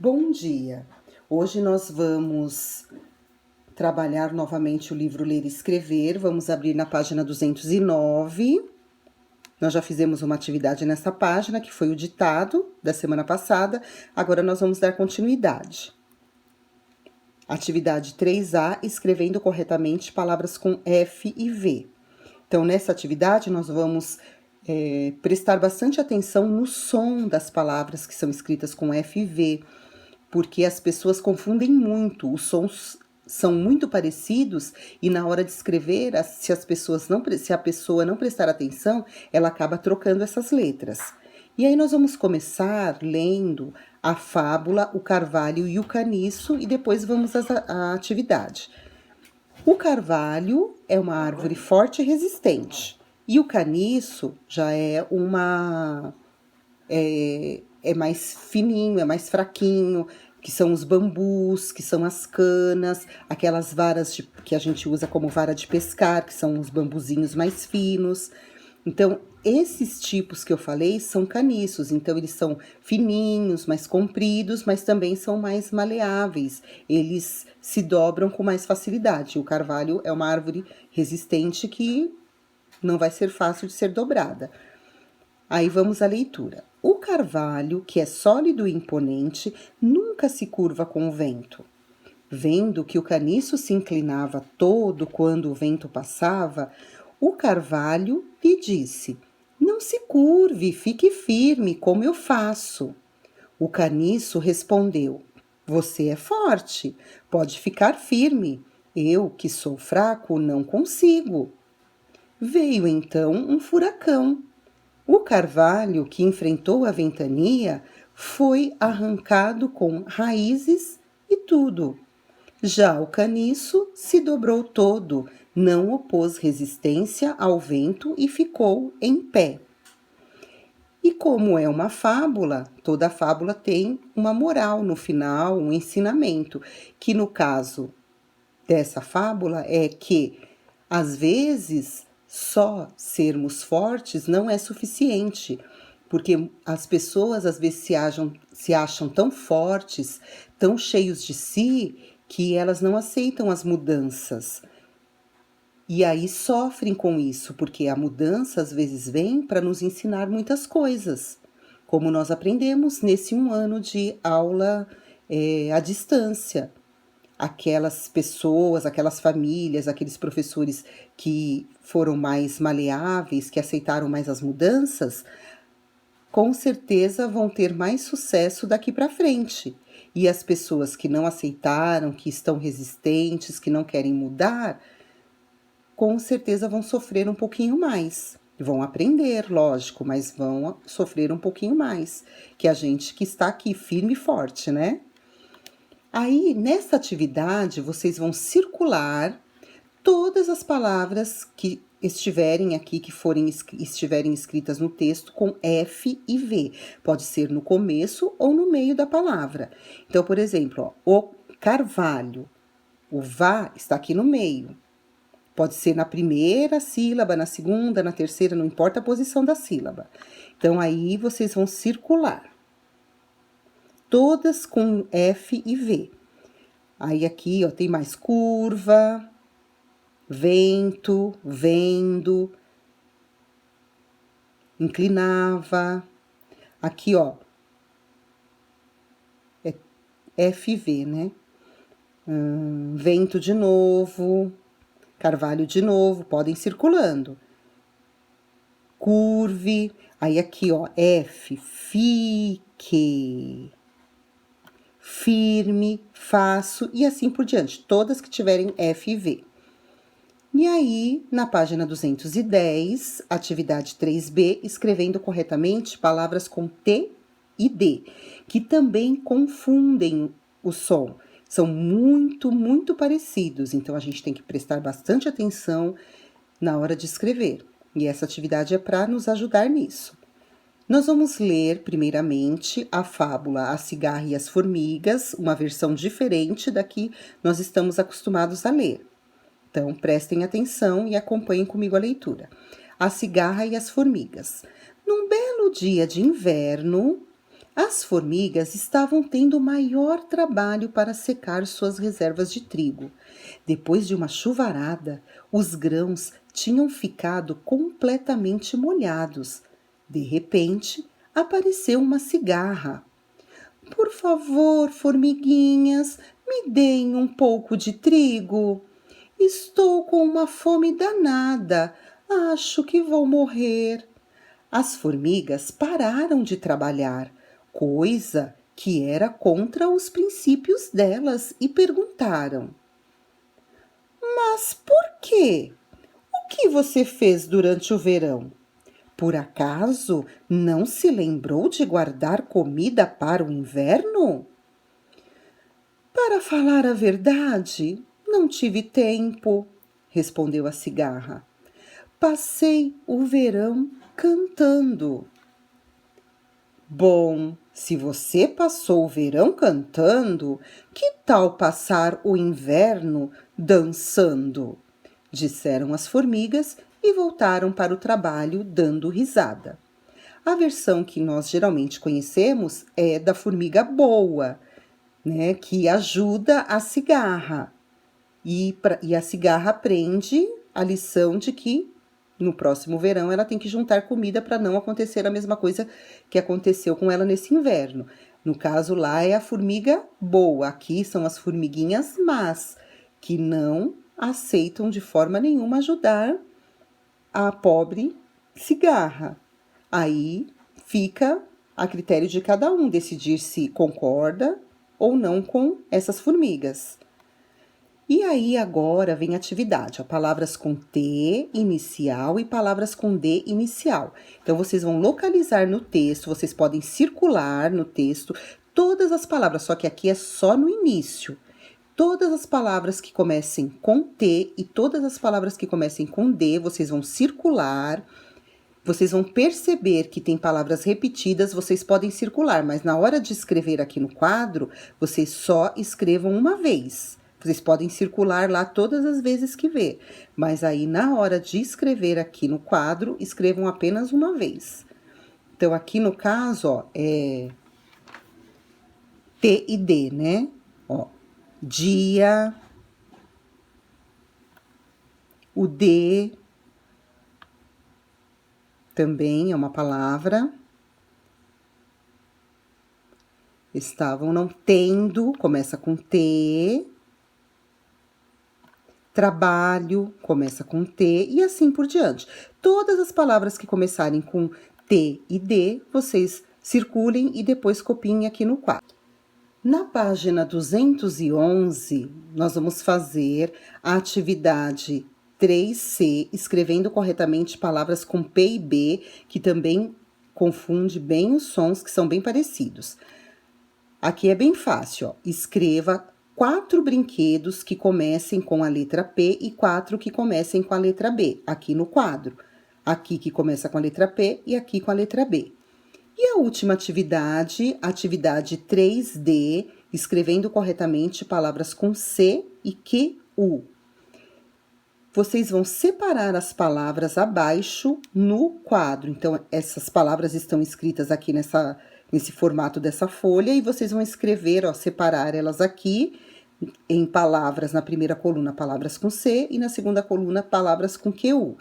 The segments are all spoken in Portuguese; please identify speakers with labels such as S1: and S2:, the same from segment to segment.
S1: Bom dia! Hoje nós vamos trabalhar novamente o livro Ler e Escrever. Vamos abrir na página 209. Nós já fizemos uma atividade nessa página, que foi o ditado da semana passada. Agora nós vamos dar continuidade. Atividade 3A, escrevendo corretamente palavras com F e V. Então, nessa atividade, nós vamos prestar bastante atenção no som das palavras que são escritas com F e V, porque as pessoas confundem muito, os sons são muito parecidos e na hora de escrever, se a pessoa não prestar atenção, ela acaba trocando essas letras. E aí nós vamos começar lendo a fábula O Carvalho e o Caniço e depois vamos à atividade. O carvalho é uma árvore forte e resistente, e o caniço já é é mais fininho, é mais fraquinho, que são os bambus, que são as canas, aquelas varas que a gente usa como vara de pescar, que são os bambuzinhos mais finos. Então, esses tipos que eu falei são caniços, então eles são fininhos, mais compridos, mas também são mais maleáveis, eles se dobram com mais facilidade. O carvalho é uma árvore resistente que não vai ser fácil de ser dobrada. Aí vamos à leitura. O carvalho, que é sólido e imponente, nunca se curva com o vento. Vendo que o caniço se inclinava todo quando o vento passava, o carvalho lhe disse: "Não se curve, fique firme, como eu faço." O caniço respondeu: "Você é forte, pode ficar firme. Eu, que sou fraco, não consigo." Veio então um furacão. O carvalho, que enfrentou a ventania, foi arrancado com raízes e tudo. Já o caniço se dobrou todo, não opôs resistência ao vento e ficou em pé. E como é uma fábula, toda fábula tem uma moral no final, um ensinamento, que no caso dessa fábula é que, às vezes, só sermos fortes não é suficiente, porque as pessoas às vezes se acham tão fortes, tão cheios de si, que elas não aceitam as mudanças. E aí sofrem com isso, porque a mudança às vezes vem para nos ensinar muitas coisas, como nós aprendemos nesse 1 ano de aula à distância. Aquelas pessoas, aquelas famílias, aqueles professores que foram mais maleáveis, que aceitaram mais as mudanças, com certeza vão ter mais sucesso daqui para frente. E as pessoas que não aceitaram, que estão resistentes, que não querem mudar, com certeza vão sofrer um pouquinho mais. Vão aprender, lógico, mas vão sofrer um pouquinho mais que a gente que está aqui firme e forte, né? Aí, nessa atividade, vocês vão circular todas as palavras que estiverem aqui, estiverem escritas no texto com F e V. Pode ser no começo ou no meio da palavra. Então, por exemplo, ó, o carvalho, o vá está aqui no meio. Pode ser na primeira sílaba, na segunda, na terceira, não importa a posição da sílaba. Então, aí vocês vão circular. Todas com F e V. Aí aqui, ó, tem mais curva, vento, vendo, inclinava. Aqui, ó, é FV, né? Vento de novo, carvalho de novo, podem ir circulando. Curve, aí aqui, ó, F, fique. Firme, faço e assim por diante, todas que tiverem F e V. E aí, na página 210, atividade 3B, escrevendo corretamente palavras com T e D, que também confundem o som. São muito parecidos, então a gente tem que prestar bastante atenção na hora de escrever. E essa atividade é para nos ajudar nisso. Nós vamos ler, primeiramente, a fábula A Cigarra e as Formigas, uma versão diferente da que nós estamos acostumados a ler. Então, prestem atenção e acompanhem comigo a leitura. A Cigarra e as Formigas. Num belo dia de inverno, As formigas estavam tendo maior trabalho para secar suas reservas de trigo. Depois de uma chuvarada, os grãos tinham ficado completamente molhados. De repente, apareceu uma cigarra. Por favor, formiguinhas, me deem um pouco de trigo. Estou com uma fome danada. Acho que vou morrer. As formigas pararam de trabalhar, coisa que era contra os princípios delas, e perguntaram: Mas por quê? O que você fez durante o verão? Por acaso não se lembrou de guardar comida para o inverno? Para falar a verdade, não tive tempo, respondeu a cigarra. Passei o verão cantando. Bom, se você passou o verão cantando, que tal passar o inverno dançando? Disseram as formigas e voltaram para o trabalho dando risada. A versão que nós geralmente conhecemos é da formiga boa, né, que ajuda a cigarra. E a cigarra aprende a lição de que no próximo verão ela tem que juntar comida para não acontecer a mesma coisa que aconteceu com ela nesse inverno. No caso lá é a formiga boa, aqui são as formiguinhas más, que não aceitam de forma nenhuma ajudar a pobre cigarra. Aí fica a critério de cada um decidir se concorda ou não com essas formigas. E aí agora vem atividade, ó, palavras com T inicial e palavras com D inicial. Então vocês vão localizar no texto, vocês podem circular no texto todas as palavras, só que aqui é só no início. Todas as palavras que comecem com T e todas as palavras que comecem com D, vocês vão circular. Vocês vão perceber que tem palavras repetidas, vocês podem circular, mas na hora de escrever aqui no quadro, vocês só escrevam uma vez. Vocês podem circular lá todas as vezes que vê, mas aí na hora de escrever aqui no quadro, escrevam apenas uma vez. Então, aqui no caso, ó, é T e D, né? Ó, dia, o D também é uma palavra. Estavam não tendo, começa com T. Trabalho, começa com T e assim por diante. Todas as palavras que começarem com T e D, vocês circulem e depois copiem aqui no quadro. Na página 211, nós vamos fazer a atividade 3C, escrevendo corretamente palavras com P e B, que também confunde bem os sons, que são bem parecidos. Aqui é bem fácil, ó. Escreva 4 brinquedos que comecem com a letra P e 4 que comecem com a letra B, aqui no quadro. Aqui que começa com a letra P e aqui com a letra B. E a última atividade, atividade 3D, escrevendo corretamente palavras com C e QU. Vocês vão separar as palavras abaixo no quadro. Então, essas palavras estão escritas aqui nesse formato dessa folha, e vocês vão escrever, ó, separar elas aqui em palavras, na primeira coluna, palavras com C, e na segunda coluna, palavras com QU.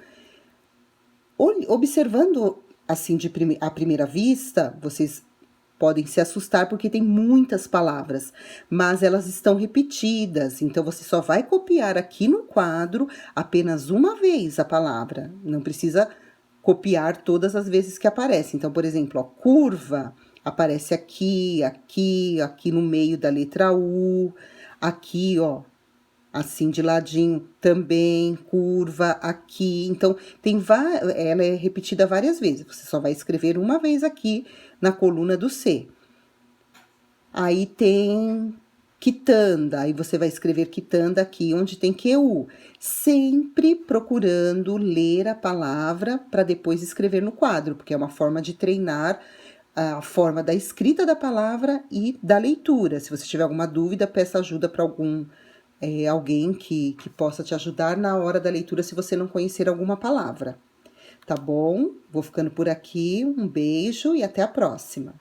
S1: Observando, assim, à primeira vista, vocês podem se assustar porque tem muitas palavras, mas elas estão repetidas, então você só vai copiar aqui no quadro apenas uma vez a palavra, não precisa copiar todas as vezes que aparece. Então, por exemplo, ó, curva aparece aqui, aqui, aqui no meio da letra U, aqui, ó, assim de ladinho também, curva aqui. Então, ela é repetida várias vezes. Você só vai escrever uma vez aqui na coluna do C. Aí tem quitanda, aí você vai escrever quitanda aqui onde tem QU. Sempre procurando ler a palavra para depois escrever no quadro, porque é uma forma de treinar a forma da escrita da palavra e da leitura. Se você tiver alguma dúvida, peça ajuda para alguém que possa te ajudar na hora da leitura se você não conhecer alguma palavra. Tá bom? Vou ficando por aqui, um beijo e até a próxima.